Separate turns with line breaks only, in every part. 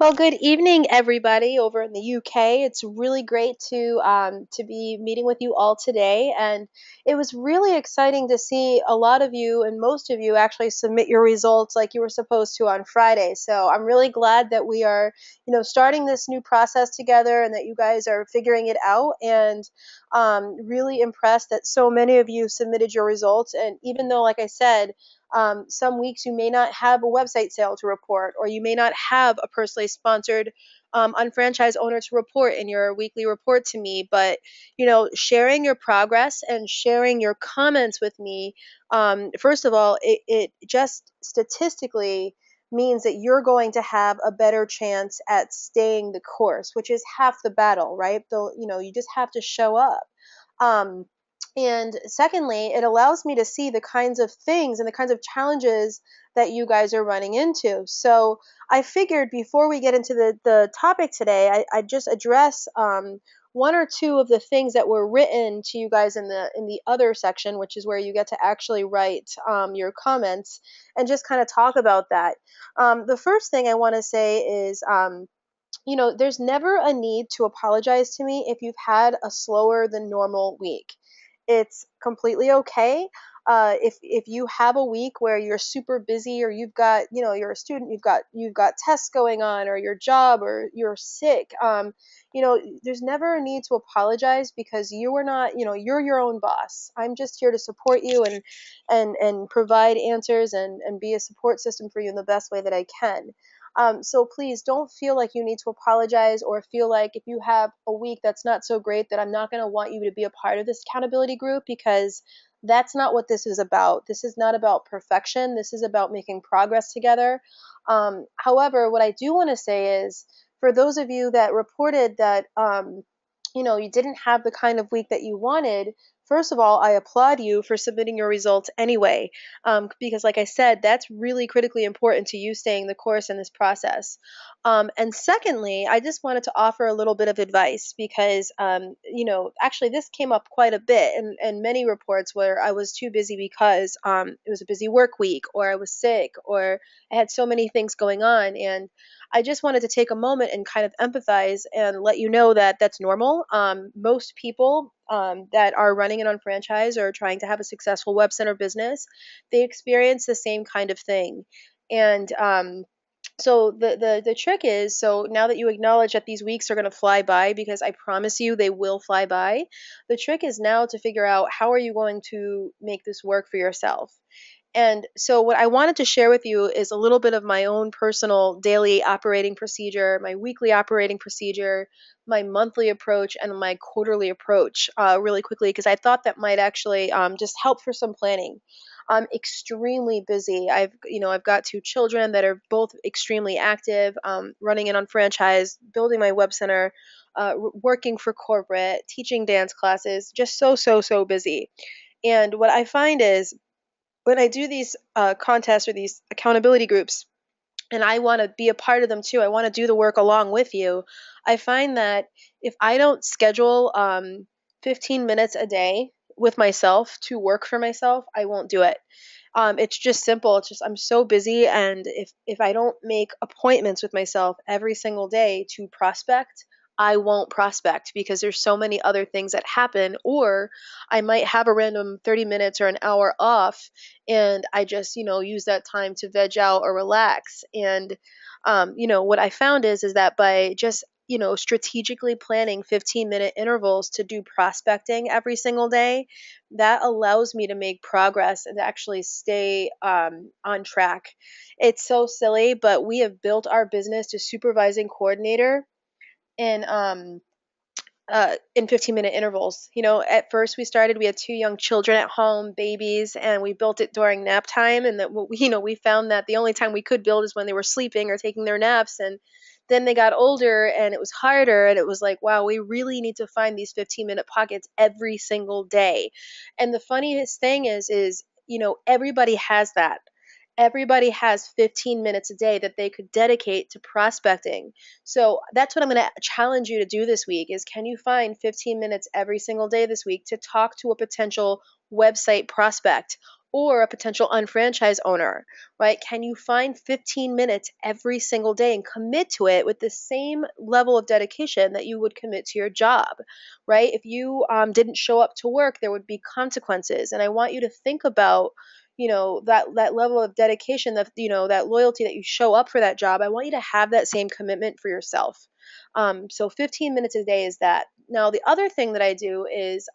Well, good evening, everybody over in the UK. It's really great to be meeting with you all today, and it was really exciting to see a lot of you and most of you actually submit your results like you were supposed to on Friday. So I'm really glad that we are, starting this new process together, and that you guys are figuring it out. And really impressed that so many of you submitted your results. And even though, like I said, some weeks you may not have a website sale to report, or you may not have a personally sponsored unfranchised owner to report in your weekly report to me. But sharing your progress and sharing your comments with me, first of all, it just statistically means that you're going to have a better chance at staying the course, which is half the battle, right? Though you just have to show up. Um, and secondly, it allows me to see the kinds of things and the kinds of challenges that you guys are running into. So I figured before we get into the topic today, I'd just address one or two of the things that were written to you guys in the other section, which is where you get to actually write your comments, and just kind of talk about that. The first thing I want to say is there's never a need to apologize to me if you've had a slower than normal week. It's completely okay. If you have a week where you're super busy, or you've got, you're a student, you've got tests going on, or your job, or you're sick, there's never a need to apologize, because you are not, you're your own boss. I'm just here to support you and provide answers, and be a support system for you in the best way that I can. So please don't feel like you need to apologize, or feel like if you have a week that's not so great, that I'm not going to want you to be a part of this accountability group, because that's not what this is about. This is not about perfection. This is about making progress together. However, what I do want to say is, for those of you that reported that you didn't have the kind of week that you wanted, first of all, I applaud you for submitting your results anyway, because, like I said, that's really critically important to you staying the course in this process. And secondly, I just wanted to offer a little bit of advice, because, actually, this came up quite a bit in many reports, where I was too busy because it was a busy work week, or I was sick, or I had so many things going on. And I just wanted to take a moment and kind of empathize and let you know that that's normal. Most people that are running an unfranchised or trying to have a successful web center business, they experience the same kind of thing. And so the trick is, so now that you acknowledge that these weeks are going to fly by, because I promise you they will fly by, the trick is now to figure out, how are you going to make this work for yourself. And so, what I wanted to share with you is a little bit of my own personal daily operating procedure, my weekly operating procedure, my monthly approach, and my quarterly approach, really quickly, because I thought that might actually just help for some planning. I'm extremely busy. I've got two children that are both extremely active, running an unfranchised, building my web center, working for corporate, teaching dance classes, just so busy. And what I find is, when I do these contests or these accountability groups, and I want to be a part of them too, I want to do the work along with you. I find that if I don't schedule 15 minutes a day with myself to work for myself, I won't do it. It's just simple. It's just, I'm so busy, and if I don't make appointments with myself every single day to prospect, I won't prospect, because there's so many other things that happen. Or I might have a random 30 minutes or an hour off, and I just, use that time to veg out or relax. And what I found is that by just strategically planning 15-minute intervals to do prospecting every single day, that allows me to make progress and to actually stay on track. It's so silly, but we have built our business to supervising coordinator in in 15-minute intervals. At first we had two young children at home, babies, and we built it during nap time. And that we found that the only time we could build is when they were sleeping or taking their naps. And then they got older, and it was harder, and it was like, wow, we really need to find these 15-minute pockets every single day. And the funniest thing is everybody has that. Everybody has 15 minutes a day that they could dedicate to prospecting. So that's what I'm going to challenge you to do this week, is, can you find 15 minutes every single day this week to talk to a potential website prospect, or a potential unfranchised owner, right? Can you find 15 minutes every single day and commit to it with the same level of dedication that you would commit to your job, right? If you didn't show up to work, there would be consequences. And I want you to think about, that level of dedication, that, that loyalty, that you show up for that job. I want you to have that same commitment for yourself. So 15 minutes a day is that. Now, the other thing that I do is,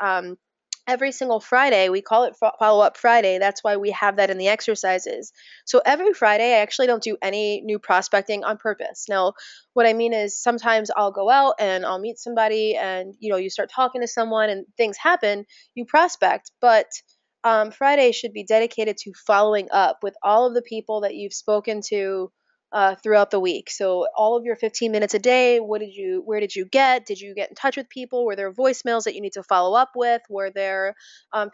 every single Friday, we call it Follow Up Friday. That's why we have that in the exercises. So every Friday, I actually don't do any new prospecting on purpose. Now, what I mean is sometimes I'll go out and I'll meet somebody, and you start talking to someone and things happen, you prospect, but Friday should be dedicated to following up with all of the people that you've spoken to throughout the week. So all of your 15 minutes a day, where did you get? Did you get in touch with people? Were there voicemails that you need to follow up with? Were there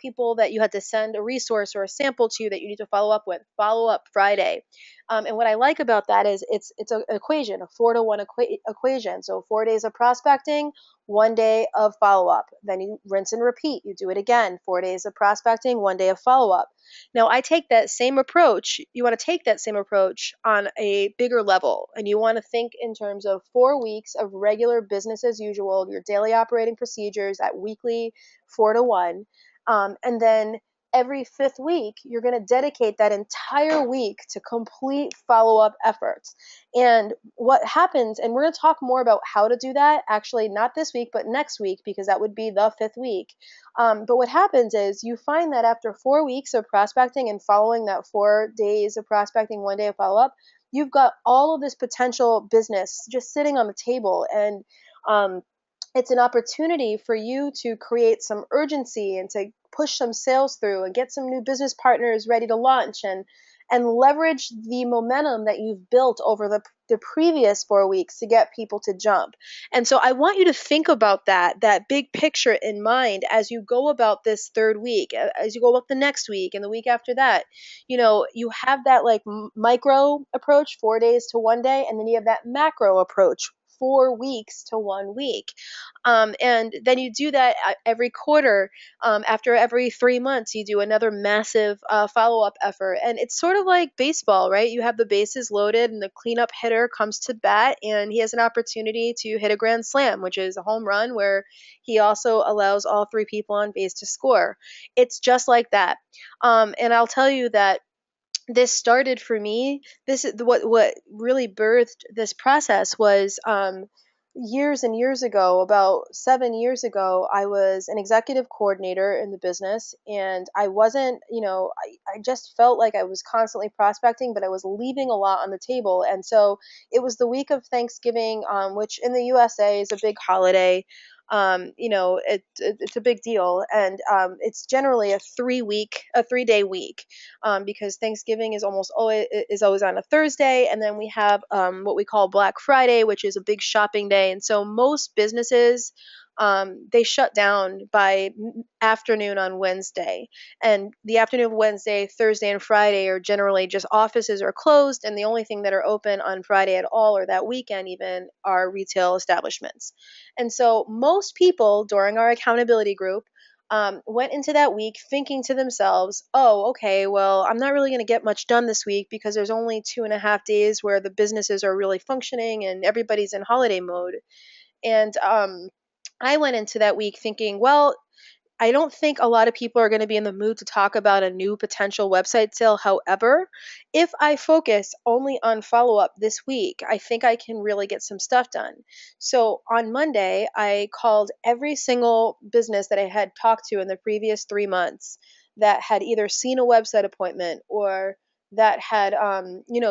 people that you had to send a resource or a sample to that you need to follow up with? Follow up Friday. And what I like about that is it's an equation, a 4-to-1 equation. So 4 days of prospecting, 1 day of follow up. Then you rinse and repeat. You do it again. 4 days of prospecting, 1 day of follow up. Now, I take that same approach. You want to take that same approach on a bigger level, and you want to think in terms of 4 weeks of regular business as usual, your daily operating procedures at weekly 4-to-1. And then every fifth week, you're going to dedicate that entire week to complete follow up efforts. And what happens, and we're going to talk more about how to do that, actually, not this week, but next week, because that would be the fifth week. But what happens is you find that after 4 weeks of prospecting and following that 4 days of prospecting, 1 day of follow up, you've got all of this potential business just sitting on the table. And um, it's an opportunity for you to create some urgency and to push some sales through and get some new business partners ready to launch, and leverage the momentum that you've built over the previous 4 weeks to get people to jump. And so I want you to think about that big picture in mind as you go about this third week, as you go about the next week and the week after that. You have that like micro approach, 4 days to 1 day, and then you have that macro approach, 4 weeks to 1 week. And then you do that every quarter. After every 3 months, you do another massive follow up effort. And it's sort of like baseball, right? You have the bases loaded, and the cleanup hitter comes to bat, and he has an opportunity to hit a grand slam, which is a home run, where he also allows all three people on base to score. It's just like that. And I'll tell you that this started for me. This is what really birthed this process was, years and years ago, about 7 years ago. I was an executive coordinator in the business, and I wasn't, I just felt like I was constantly prospecting, but I was leaving a lot on the table. And so it was the week of Thanksgiving, which in the USA is a big holiday. It's a big deal, and it's generally a 3-day week, because Thanksgiving is always on a Thursday, and then we have what we call Black Friday, which is a big shopping day. And so most businesses, they shut down by afternoon on Wednesday, and the afternoon of Wednesday, Thursday, and Friday are generally just offices are closed, and the only thing that are open on Friday at all, or that weekend even, are retail establishments. And so most people during our accountability group went into that week thinking to themselves, oh, okay, well, I'm not really going to get much done this week because there's only 2.5 days where the businesses are really functioning and everybody's in holiday mode. And I went into that week thinking, well, I don't think a lot of people are going to be in the mood to talk about a new potential website sale. However, if I focus only on follow up this week, I think I can really get some stuff done. So on Monday, I called every single business that I had talked to in the previous 3 months that had either seen a website appointment, or that had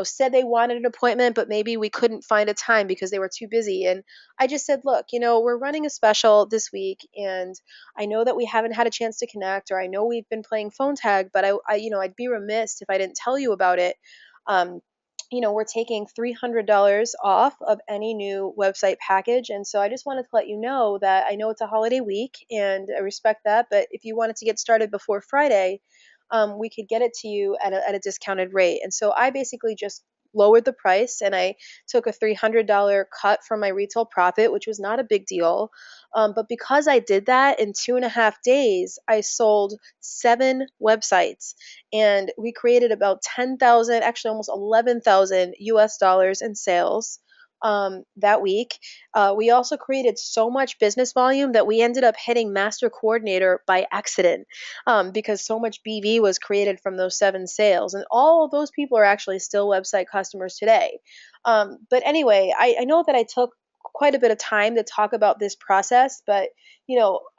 said they wanted an appointment, but maybe we couldn't find a time because they were too busy. And I just said, look, we're running a special this week, and I know that we haven't had a chance to connect, or I know we've been playing phone tag, but I'd be remiss if I didn't tell you about it. Um, we're taking $300 off of any new website package. And so I just wanted to let you know that I know it's a holiday week, and I respect that. But if you wanted to get started before Friday, we could get it to you at a discounted rate. And so I basically just lowered the price, and I took a $300 cut from my retail profit, which was not a big deal. But because I did that in 2.5 days, I sold 7 websites, and we created about 10,000, actually almost 11,000 US dollars in sales that week. We also created so much business volume that we ended up hitting master coordinator by accident, because so much BV was created from those 7 sales. And all of those people are actually still website customers today. But anyway, I know that I took quite a bit of time to talk about this process, but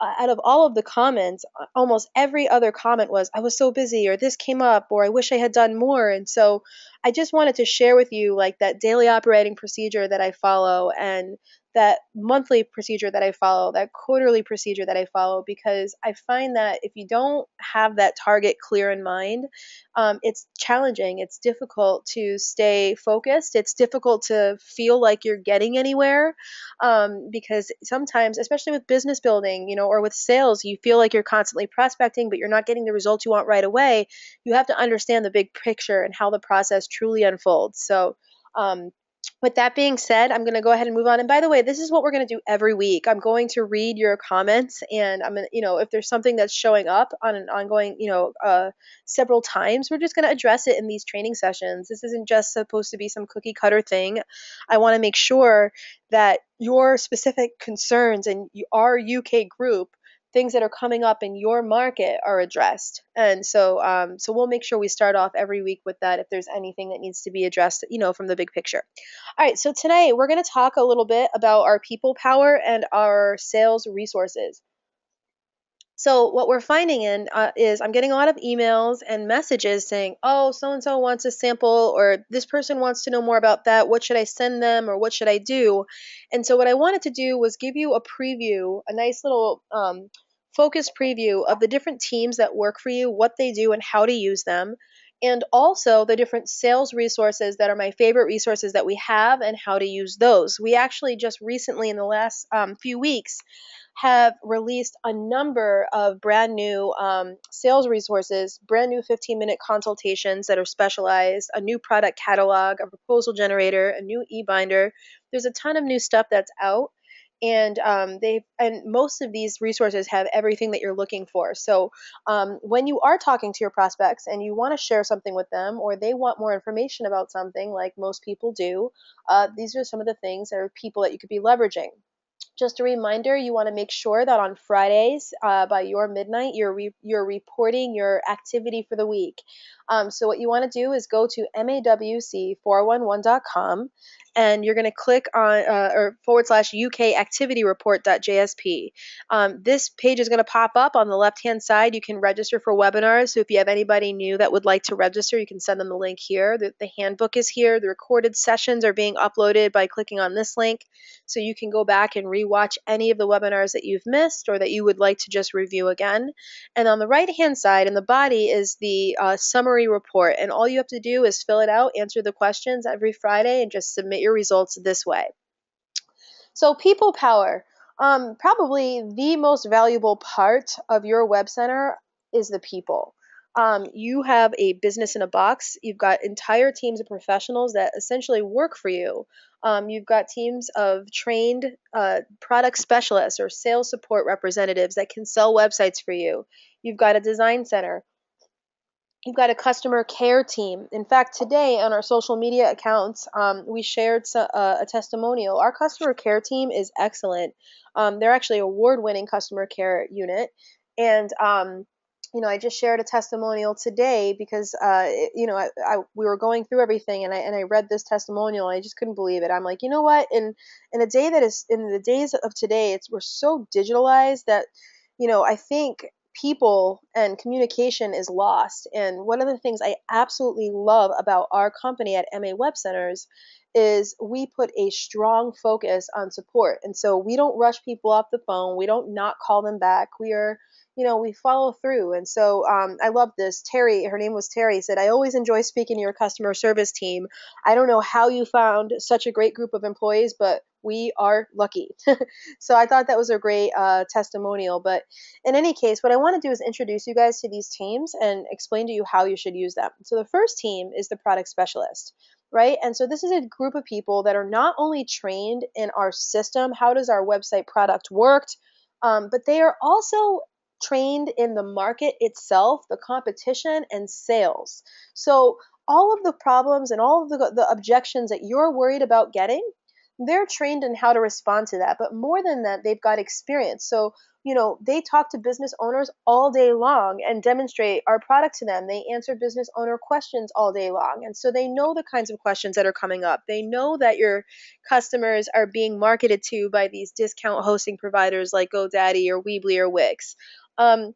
out of all of the comments, almost every other comment was, I was so busy, or this came up, or I wish I had done more. And so I just wanted to share with you like that daily operating procedure that I follow, and that monthly procedure that I follow, that quarterly procedure that I follow, because I find that if you don't have that target clear in mind, it's challenging. It's difficult to stay focused. It's difficult to feel like you're getting anywhere, because sometimes, especially with business building, or with sales, you feel like you're constantly prospecting, but you're not getting the results you want right away. You have to understand the big picture and how the process truly unfolds. So, with that being said, I'm going to go ahead and move on. And by the way, this is what we're going to do every week. I'm going to read your comments, and I'm going to, if there's something that's showing up on an ongoing, several times, we're just going to address it in these training sessions. This isn't just supposed to be some cookie cutter thing. I want to make sure that your specific concerns and our UK group, things that are coming up in your market, are addressed. And so we'll make sure we start off every week with that if there's anything that needs to be addressed, from the big picture. All right, so today we're going to talk a little bit about our people power and our sales resources. So what we're finding is I'm getting a lot of emails and messages saying, oh, so-and-so wants a sample, or this person wants to know more about that. What should I send them, or what should I do? And so what I wanted to do was give you a preview, a nice little focused preview of the different teams that work for you, what they do, and how to use them. And also the different sales resources that are my favorite resources that we have, and how to use those. We actually just recently, in the last few weeks, have released a number of brand new sales resources, brand new 15-minute consultations that are specialized, a new product catalog, a proposal generator, a new e-binder. There's a ton of new stuff that's out. And most of these resources have everything that you're looking for. So when you are talking to your prospects and you want to share something with them, or they want more information about something, like most people do, these are some of the things that are people that you could be leveraging. Just a reminder, you want to make sure that on Fridays by your midnight, you're reporting your activity for the week. So what you want to do is go to mawc411.com, and you're going to click on or /UK activity report.jsp. This page is going to pop up on the left-hand side. You can register for webinars. So if you have anybody new that would like to register, you can send them the link here. The handbook is here. The recorded sessions are being uploaded by clicking on this link. So you can go back and rewatch any of the webinars that you've missed, or that you would like to just review again. And on the right-hand side in the body is the summary report. And all you have to do is fill it out, answer the questions every Friday, and just submit your results this way. So people power. Probably the most valuable part of your web center is the people. You have a business in a box. You've got entire teams of professionals that essentially work for you. You've got teams of trained product specialists or sales support representatives that can sell websites for you. You've got a design center. You've got a customer care team. In fact, today on our social media accounts, we shared a testimonial. Our customer care team is excellent. They're actually award-winning customer care unit. And, I just shared a testimonial today because, we were going through everything, and I read this testimonial, and I just couldn't believe it. I'm like, you know what? In the days of today, we're so digitalized that, I think people and communication is lost. And one of the things I absolutely love about our company at MA Web Centers is we put a strong focus on support. And so we don't rush people off the phone. We don't not call them back. We follow through. And so I love this. Terry, her name was Terry, said, I always enjoy speaking to your customer service team. I don't know how you found such a great group of employees, but we are lucky. So I thought that was a great testimonial. But in any case, what I want to do is introduce you guys to these teams and explain to you how you should use them. So the first team is the product specialist. right? And so this is a group of people that are not only trained in our system, how does our website product work, but they are also trained in the market itself, the competition, and sales. So all of the problems and all of the objections that you're worried about getting, they're trained in how to respond to that. But more than that, they've got experience. So they talk to business owners all day long and demonstrate our product to them. They answer business owner questions all day long. And so they know the kinds of questions that are coming up. They know that your customers are being marketed to by these discount hosting providers like GoDaddy or Weebly or Wix. Um,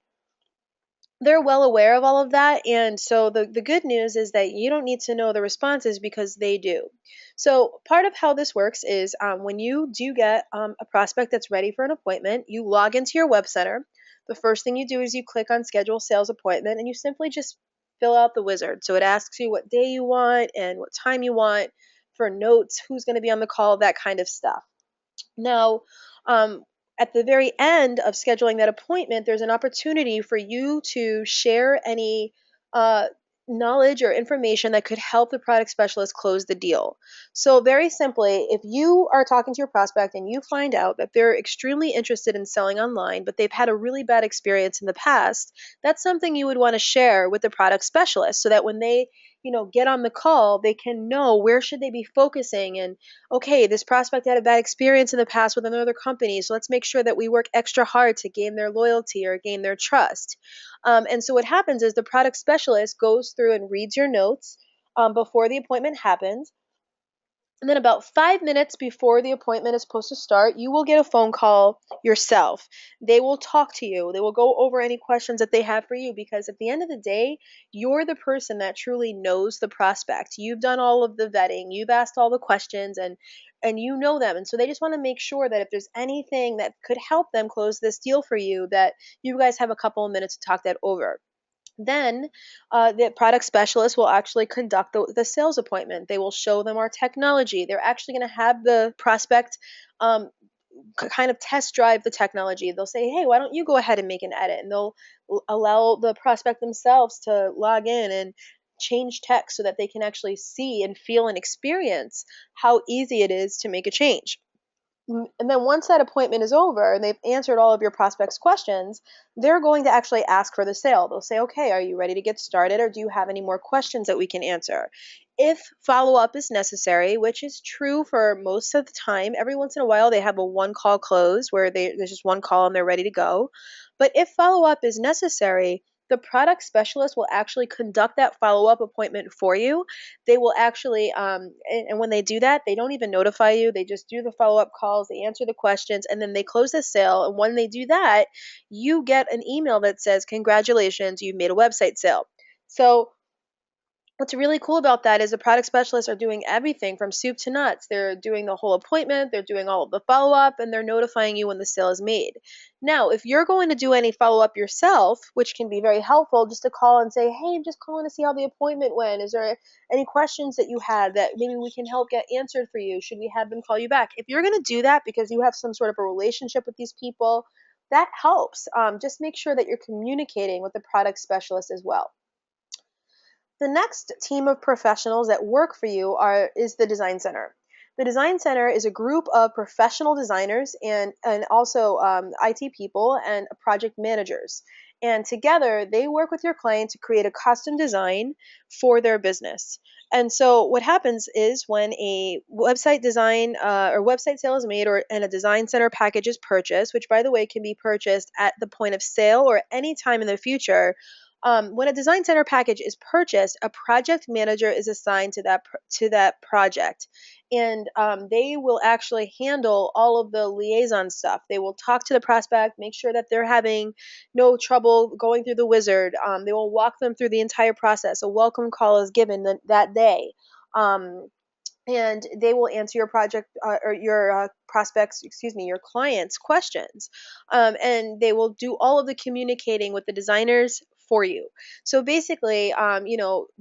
they're well aware of all of that. And so the good news is that you don't need to know the responses because they do. So part of how this works is when you do get a prospect that's ready for an appointment, you log into your web center. The first thing you do is you click on schedule sales appointment and you simply just fill out the wizard. So it asks you what day you want and what time you want for notes, who's going to be on the call, that kind of stuff. Now, um, at the very end of scheduling that appointment, there's an opportunity for you to share any uh, knowledge or information that could help the product specialist close the deal. So, very simply, if you are talking to your prospect and you find out that they're extremely interested in selling online, but they've had a really bad experience in the past, that's something you would want to share with the product specialist so that when they get on the call, they can know where should they be focusing, and okay, this prospect had a bad experience in the past with another company, so let's make sure that we work extra hard to gain their loyalty or gain their trust. And so what happens is the product specialist goes through and reads your notes before the appointment happens. And then about 5 minutes before the appointment is supposed to start, you will get a phone call yourself. They will talk to you. They will go over any questions that they have for you because at the end of the day, you're the person that truly knows the prospect. You've done all of the vetting, you've asked all the questions, and you know them. And so they just want to make sure that if there's anything that could help them close this deal for you, that you guys have a couple of minutes to talk that over. Then the product specialist will actually conduct the sales appointment. They will show them our technology. They're actually going to have the prospect um, kind of test drive the technology. They'll say, hey, why don't you go ahead and make an edit? And they'll allow the prospect themselves to log in and change text so that they can actually see and feel and experience how easy it is to make a change. And then once that appointment is over and they've answered all of your prospects' questions, they're going to actually ask for the sale. They'll say, okay, are you ready to get started or do you have any more questions that we can answer? If follow up is necessary, which is true for most of the time, every once in a while they have a one call close where there's just one call and they're ready to go. But if follow up is necessary, the product specialist will actually conduct that follow up appointment for you. They will actually, and when they do that, they don't even notify you. They just do the follow up calls, they answer the questions, and then they close the sale. And when they do that, you get an email that says, congratulations, you've made a website sale. So what's really cool about that is the product specialists are doing everything from soup to nuts. They're doing the whole appointment, they're doing all of the follow up, and they're notifying you when the sale is made. Now, if you're going to do any follow up yourself, which can be very helpful, just to call and say, hey, I'm just calling to see how the appointment went. Is there any questions that you had that maybe we can help get answered for you? Should we have them call you back? If you're going to do that because you have some sort of a relationship with these people, that helps. Just make sure that you're communicating with the product specialist as well. The next team of professionals that work for you is the Design Center. The Design Center is a group of professional designers and also IT people and project managers. And together, they work with your client to create a custom design for their business. And so, what happens is when a website design or website sale is made, and a Design Center package is purchased, which by the way can be purchased at the point of sale or any time in the future, when a design center package is purchased, a project manager is assigned to that project, and they will actually handle all of the liaison stuff. They will talk to the prospect, make sure that they're having no trouble going through the wizard. They will walk them through the entire process. A welcome call is given that day. And they will answer your project or your prospects, excuse me, your clients' questions. And they will do all of the communicating with the designers for you. So basically,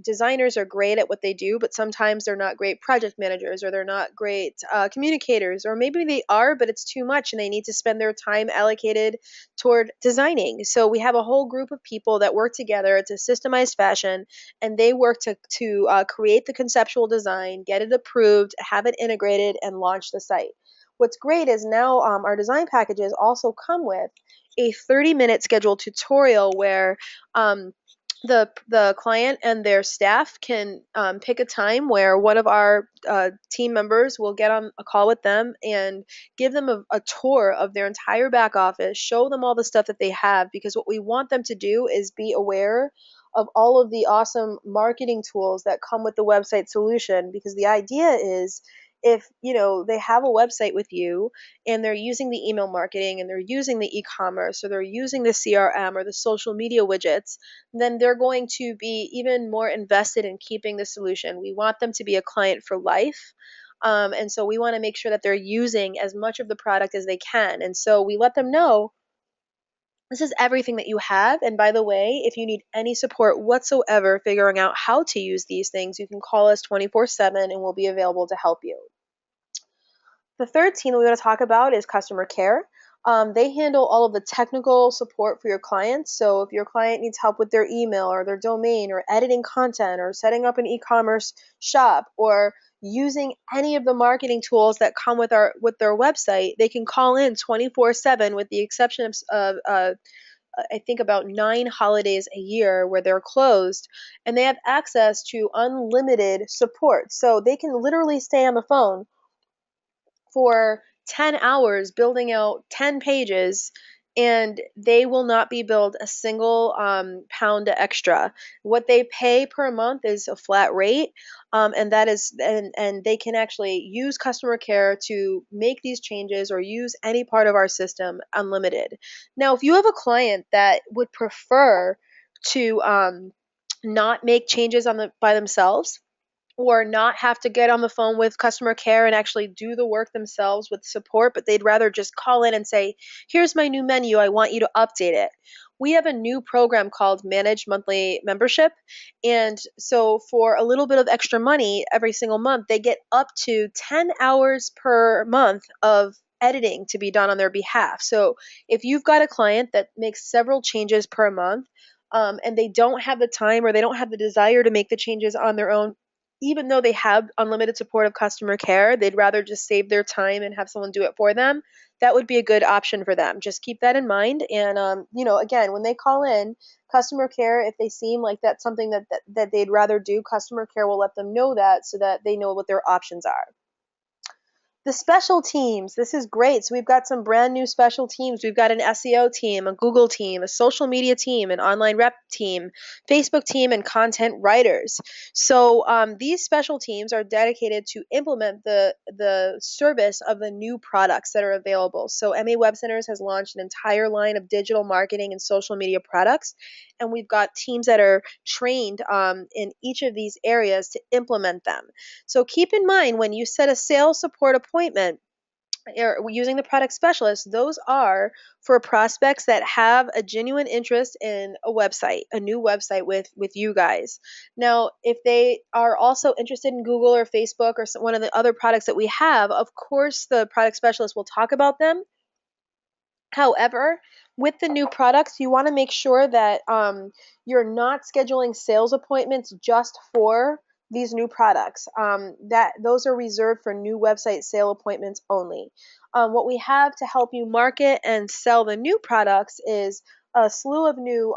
designers are great at what they do, but sometimes they're not great project managers, or they're not great communicators, or maybe they are, but it's too much and they need to spend their time allocated toward designing. So we have a whole group of people that work together. It's a systemized fashion, and they work to create the conceptual design, get it approved, have it integrated, and launch the site. What's great is now our design packages also come with a 30-minute scheduled tutorial where um, the client and their staff can pick a time where one of our team members will get on a call with them and give them a tour of their entire back office, show them all the stuff that they have, because what we want them to do is be aware of all of the awesome marketing tools that come with the website solution. Because the idea is, if they have a website with you and they're using the email marketing and they're using the e-commerce or they're using the CRM or the social media widgets, then they're going to be even more invested in keeping the solution. We want them to be a client for life. And so we want to make sure that they're using as much of the product as they can. And so we let them know this is everything that you have. And by the way, if you need any support whatsoever figuring out how to use these things, you can call us 24/7 and we'll be available to help you. The third team that we want to talk about is customer care. They handle all of the technical support for your clients. So if your client needs help with their email or their domain or editing content or setting up an e-commerce shop or using any of the marketing tools that come with their website, they can call in 24/7, with the exception of I think about 9 holidays a year where they're closed, and they have access to unlimited support. So they can literally stay on the phone for 10 hours building out 10 pages, and they will not be billed a single pound extra. What they pay per month is a flat rate, and that is and they can actually use customer care to make these changes or use any part of our system unlimited. Now, if you have a client that would prefer to not make changes by themselves, or not have to get on the phone with customer care and actually do the work themselves with support, but they'd rather just call in and say, here's my new menu, I want you to update it. We have a new program called Managed Monthly Membership. And so for a little bit of extra money every single month, they get up to 10 hours per month of editing to be done on their behalf. So if you've got a client that makes several changes per month, and they don't have the time or they don't have the desire to make the changes on their own, even though they have unlimited support of customer care, they'd rather just save their time and have someone do it for them. That would be a good option for them. Just keep that in mind. And, again, when they call in customer care, if they seem like that's something that they'd rather do, customer care will let them know that, so that they know what their options are. The special teams, this is great. So we've got some brand new special teams. We've got an SEO team, a Google team, a social media team, an online rep team, Facebook team, and content writers. So these special teams are dedicated to implement the service of the new products that are available. So MA Web Centers has launched an entire line of digital marketing and social media products, and we've got teams that are trained in each of these areas to implement them. So keep in mind, when you set a sales support appointment or using the product specialist, those are for prospects that have a genuine interest in a website, a new website with you guys. Now, if they are also interested in Google or Facebook or one of the other products that we have, of course the product specialist will talk about them. However, with the new products, you want to make sure that you're not scheduling sales appointments just for these new products. That those are reserved for new website sale appointments only. What we have to help you market and sell the new products is a slew of new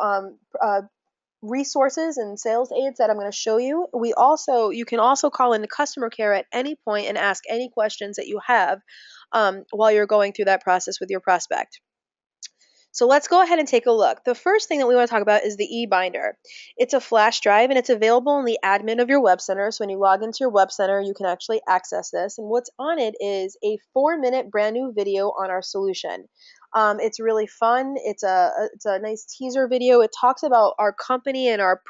resources and sales aids that I'm going to show you. You can also call into customer care at any point and ask any questions that you have while you're going through that process with your prospect. So let's go ahead and take a look. The first thing that we want to talk about is the e-binder. It's a flash drive and it's available in the admin of your web center. So when you log into your web center, you can actually access this. And what's on it is a 4-minute brand new video on our solution. It's really fun. It's a nice teaser video. It talks about our company and our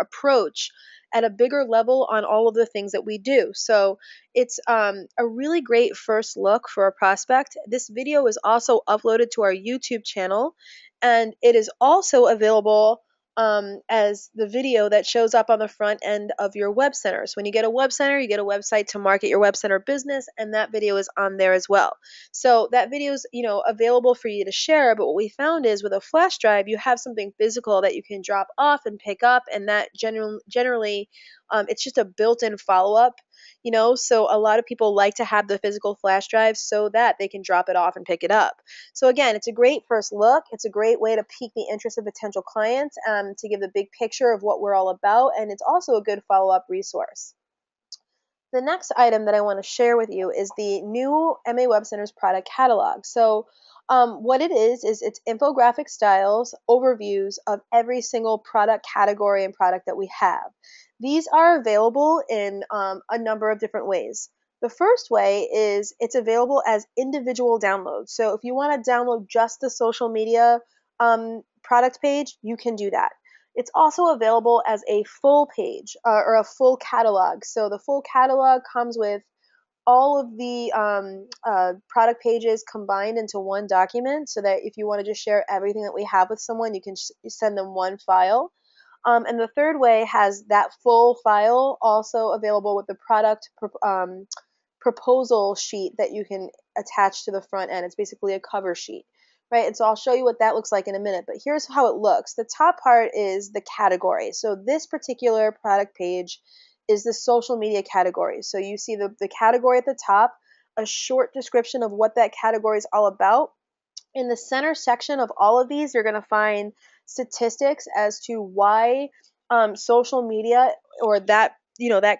approach at a bigger level on all of the things that we do. So it's a really great first look for a prospect. This video is also uploaded to our YouTube channel, and it is also available as the video that shows up on the front end of your web center. So when you get a web center, you get a website to market your web center business, and that video is on there as well. So that video is, available for you to share. But what we found is with a flash drive, you have something physical that you can drop off and pick up, and that generally, it's just a built-in follow-up. So a lot of people like to have the physical flash drive so that they can drop it off and pick it up. So again, it's a great first look. It's a great way to pique the interest of potential clients, to give the big picture of what we're all about, and it's also a good follow-up resource. The next item that I want to share with you is the new MA Web Center's product catalog. So what it is it's infographic styles, overviews of every single product category and product that we have. These are available in a number of different ways. The first way is it's available as individual downloads. So if you want to download just the social media product page, you can do that. It's also available as a full page or a full catalog. So the full catalog comes with all of the product pages combined into one document, so that if you want to just share everything that we have with someone, you can send them one file. And the third way has that full file also available with the product proposal sheet that you can attach to the front end. It's basically a cover sheet, right? And so I'll show you what that looks like in a minute, but here's how it looks. The top part is the category. So this particular product page is the social media category. So you see the category at the top, a short description of what that category is all about. In the center section of all of these, you're going to find statistics as to why social media, or that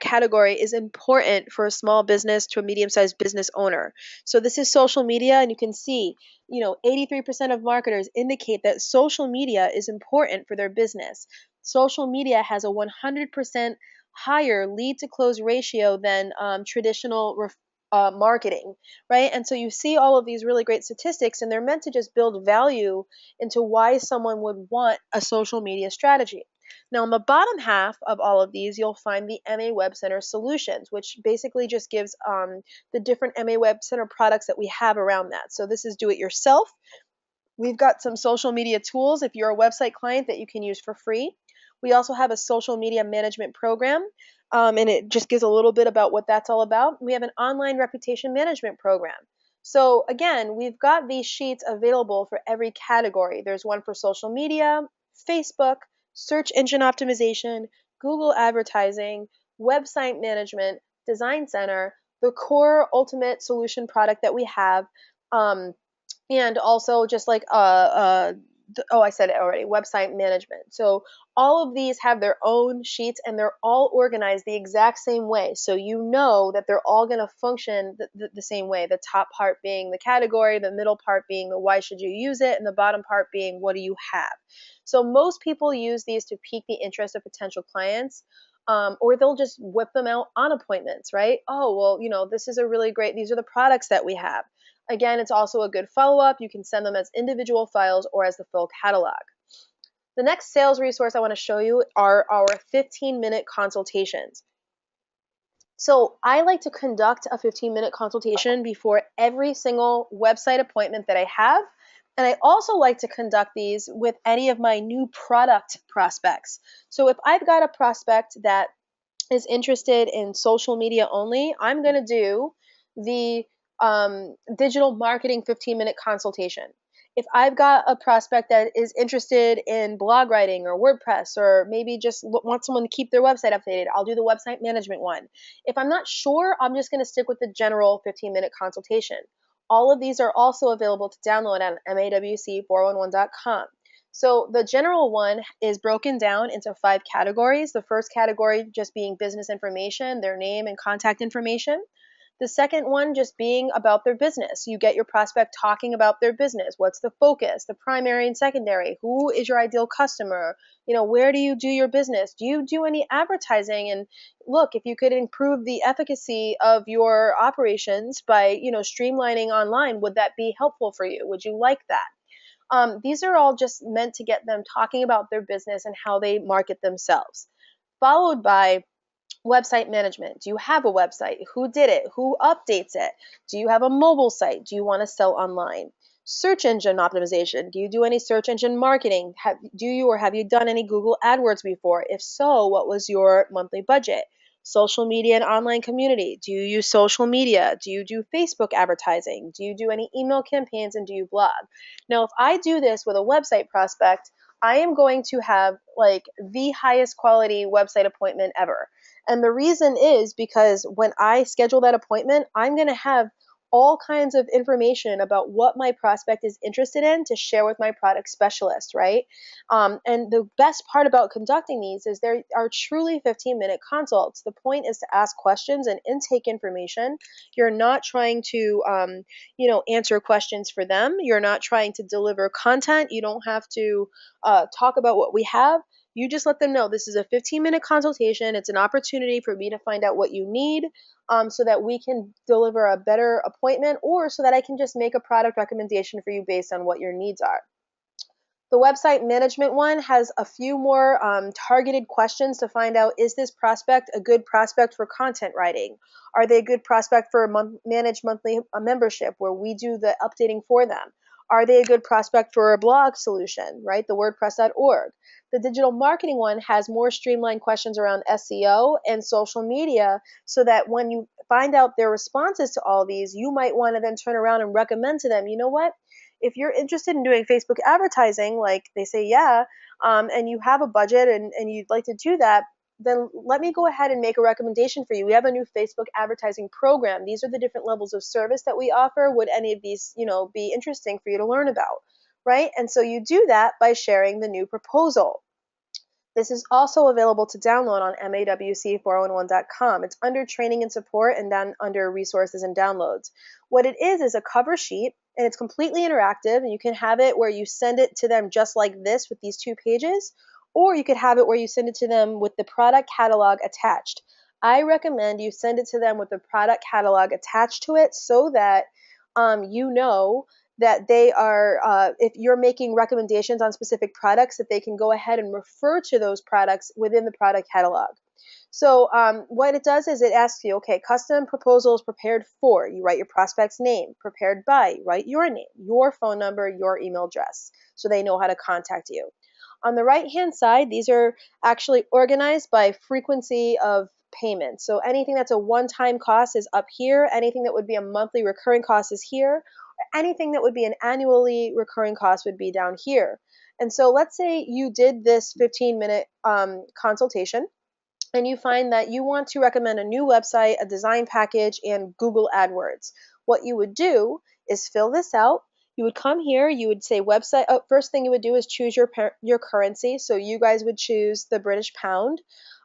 category, is important for a small business to a medium-sized business owner. So this is social media, and you can see 83% of marketers indicate that social media is important for their business. Social media has a 100% higher lead to close ratio than traditional marketing, right? And so you see all of these really great statistics, and they're meant to just build value into why someone would want a social media strategy. Now, on the bottom half of all of these, you'll find the MA Web Center Solutions, which basically just gives the different MA Web Center products that we have around that. So this is do it yourself. We've got some social media tools if you're a website client that you can use for free. We also have a social media management program, and it just gives a little bit about what that's all about. We have an online reputation management program. So again, we've got these sheets available for every category. There's one for social media, Facebook, search engine optimization, Google advertising, website management, design center, the core ultimate solution product that we have, and also just like I said it already, website management. So all of these have their own sheets, and they're all organized the exact same way. So you know that they're all going to function the same way. The top part being the category, the middle part being the why should you use it, and the bottom part being what do you have. So most people use these to pique the interest of potential clients. Or they'll just whip them out on appointments, right? Oh, well, this is these are the products that we have. Again, it's also a good follow-up. You can send them as individual files or as the full catalog. The next sales resource I want to show you are our 15-minute consultations. So I like to conduct a 15-minute consultation before every single website appointment that I have. And I also like to conduct these with any of my new product prospects. So if I've got a prospect that is interested in social media only, I'm going to do the digital marketing 15-minute consultation. If I've got a prospect that is interested in blog writing or WordPress, or maybe just wants someone to keep their website updated, I'll do the website management one. If I'm not sure, I'm just going to stick with the general 15-minute consultation. All of these are also available to download at mawc411.com. So the general one is broken down into 5 categories. The first category just being business information, their name and contact information. The second one just being about their business. You get your prospect talking about their business. What's the focus, the primary and secondary? Who is your ideal customer? Where do you do your business? Do you do any advertising? And look, if you could improve the efficacy of your operations by, streamlining online, would that be helpful for you? Would you like that? These are all just meant to get them talking about their business and how they market themselves. Followed by website management. Do you have a website? Who did it? Who updates it? Do you have a mobile site? Do you want to sell online? Search engine optimization. Do you do any search engine marketing? Do you or have you done any Google AdWords before? If so, what was your monthly budget? Social media and online community. Do you use social media? Do you do Facebook advertising? Do you do any email campaigns and do you blog? Now, if I do this with a website prospect, I am going to have like the highest quality website appointment ever. And the reason is because when I schedule that appointment, I'm going to have all kinds of information about what my prospect is interested in to share with my product specialist, right? And the best part about conducting these is there are truly 15-minute consults. The point is to ask questions and intake information. You're not trying to, answer questions for them. You're not trying to deliver content. You don't have to talk about what we have. You just let them know this is a 15-minute consultation. It's an opportunity for me to find out what you need, so that we can deliver a better appointment, or so that I can just make a product recommendation for you based on what your needs are. The website management one has a few more targeted questions to find out, is this prospect a good prospect for content writing? Are they a good prospect for a managed monthly membership where we do the updating for them? Are they a good prospect for a blog solution, right? The WordPress.org. The digital marketing one has more streamlined questions around SEO and social media, so that when you find out their responses to all these, you might want to then turn around and recommend to them, you know what? If you're interested in doing Facebook advertising, like they say, yeah, and you have a budget and you'd like to do that, then let me go ahead and make a recommendation for you. We have a new Facebook advertising program. These are the different levels of service that we offer. Would any of these, be interesting for you to learn about, right? And so you do that by sharing the new proposal. This is also available to download on mawc411.com. It's under training and support and then under resources and downloads. What it is a cover sheet, and it's completely interactive, and you can have it where you send it to them just like this with these 2 pages, or you could have it where you send it to them with the product catalog attached. I recommend you send it to them with the product catalog attached to it, so that you know that they are, if you're making recommendations on specific products, that they can go ahead and refer to those products within the product catalog. So what it does is it asks you, okay, custom proposals prepared for, you write your prospect's name, prepared by, you write your name, your phone number, your email address, so they know how to contact you. On the right-hand side, these are actually organized by frequency of payment. So anything that's a one-time cost is up here. Anything that would be a monthly recurring cost is here. Anything that would be an annually recurring cost would be down here. And so let's say you did this 15-minute consultation, and you find that you want to recommend a new website, a design package, and Google AdWords. What you would do is fill this out. You would come here, you would say website. Oh, first thing you would do is choose your currency. So you guys would choose the British pound.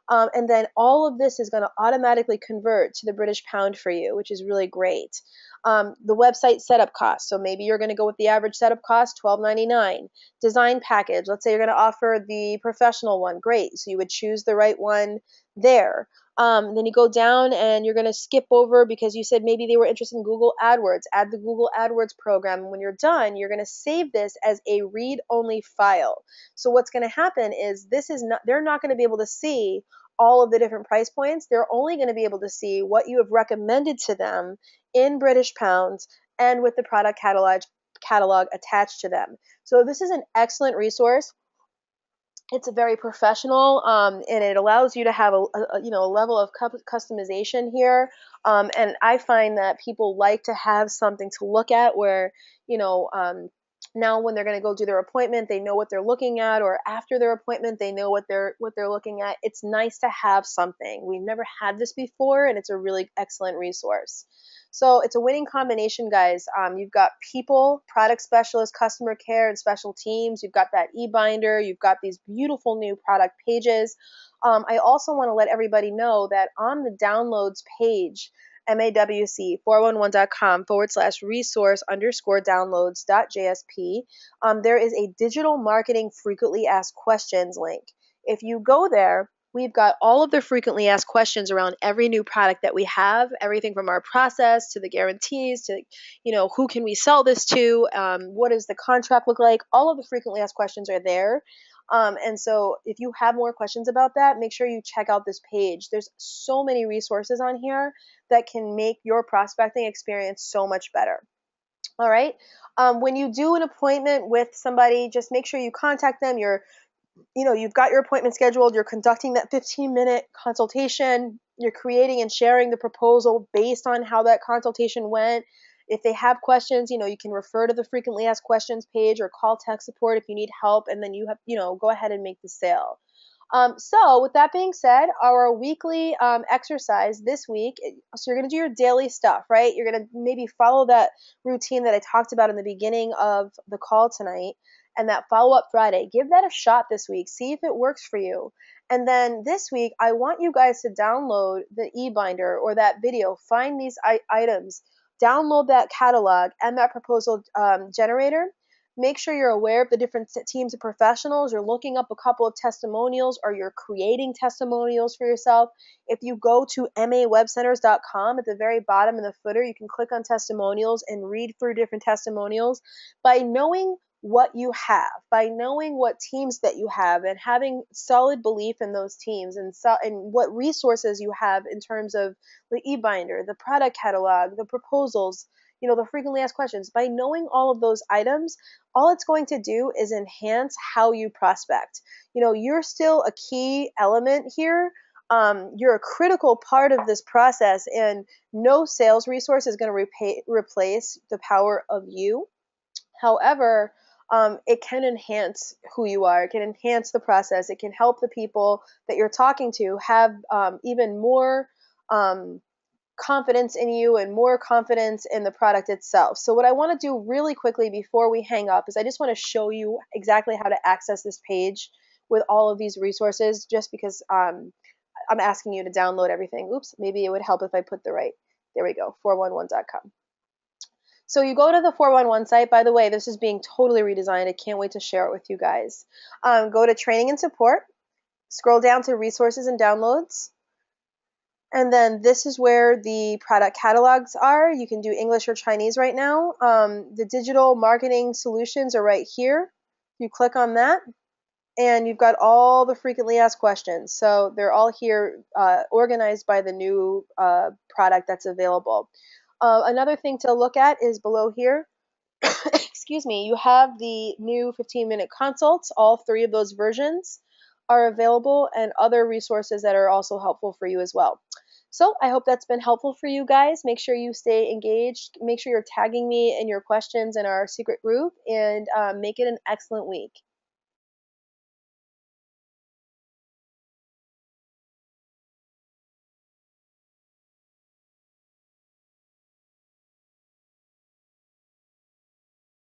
And then all of this is going to automatically convert to the British pound for you, which is really great. The website setup cost. So maybe you're going to go with the average setup cost, $12.99. Design package. Let's say you're going to offer the professional one. Great. So you would choose the right one there. Then you go down and you're going to skip over because you said maybe they were interested in Google AdWords. Add the Google AdWords program. And when you're done, you're going to save this as a read-only file. So what's going to happen is they're not going to be able to see all of the different price points. They're only going to be able to see what you have recommended to them in British pounds and with the product catalog attached to them. So this is an excellent resource. It's a very professional, and it allows you to have a level of customization here. And I find that people like to have something to look at where, now when they're going to go do their appointment, they know what they're looking at, or after their appointment, they know what they're looking at. It's nice to have something. We've never had this before, and it's a really excellent resource. So it's a winning combination, guys. You've got people, product specialists, customer care, and special teams. You've got that e-binder. You've got these beautiful new product pages. I also want to let everybody know that on the downloads page, mawc411.com/resource_downloads.jsp, there is a digital marketing frequently asked questions link. If you go there, we've got all of the frequently asked questions around every new product that we have, everything from our process to the guarantees to, who can we sell this to, what does the contract look like? All of the frequently asked questions are there. And so if you have more questions about that, make sure you check out this page. There's so many resources on here that can make your prospecting experience so much better. All right. When you do an appointment with somebody, just make sure you contact them. You've got your appointment scheduled. You're conducting that 15-minute consultation. You're creating and sharing the proposal based on how that consultation went. If they have questions, you can refer to the frequently asked questions page or call tech support if you need help, and then go ahead and make the sale. So, with that being said, our weekly exercise this week, so you're going to do your daily stuff, right? You're going to maybe follow that routine that I talked about in the beginning of the call tonight and that follow up Friday. Give that a shot this week. See if it works for you. And then this week, I want you guys to download the e-binder or that video. Find these items, download that catalog and that proposal generator. Make sure you're aware of the different teams of professionals. You're looking up a couple of testimonials or you're creating testimonials for yourself. If you go to mawebcenters.com, at the very bottom in the footer, you can click on testimonials and read through different testimonials. By knowing what you have, by knowing what teams that you have, and having solid belief in those teams, and what resources you have in terms of the e-binder, the product catalog, the proposals, the frequently asked questions. By knowing all of those items, all it's going to do is enhance how you prospect. You're still a key element here. You're a critical part of this process, and no sales resource is going to replace the power of you. However, it can enhance who you are. It can enhance the process. It can help the people that you're talking to have even more confidence in you and more confidence in the product itself. So what I want to do really quickly before we hang up is I just want to show you exactly how to access this page with all of these resources, just because I'm asking you to download everything. Oops, maybe it would help if I put the right, there we go, 411.com. So you go to the 411 site. By the way, this is being totally redesigned. I can't wait to share it with you guys. Go to training and support, scroll down to resources and downloads. And then this is where the product catalogs are. You can do English or Chinese right now. The digital marketing solutions are right here. You click on that, and you've got all the frequently asked questions. So they're all here, organized by the new product that's available. Another thing to look at is below here. Excuse me, you have the new 15-minute consults. All three of those versions are available, and other resources that are also helpful for you as well. So I hope that's been helpful for you guys. Make sure you stay engaged. Make sure you're tagging me in your questions in our secret group, and make it an excellent week.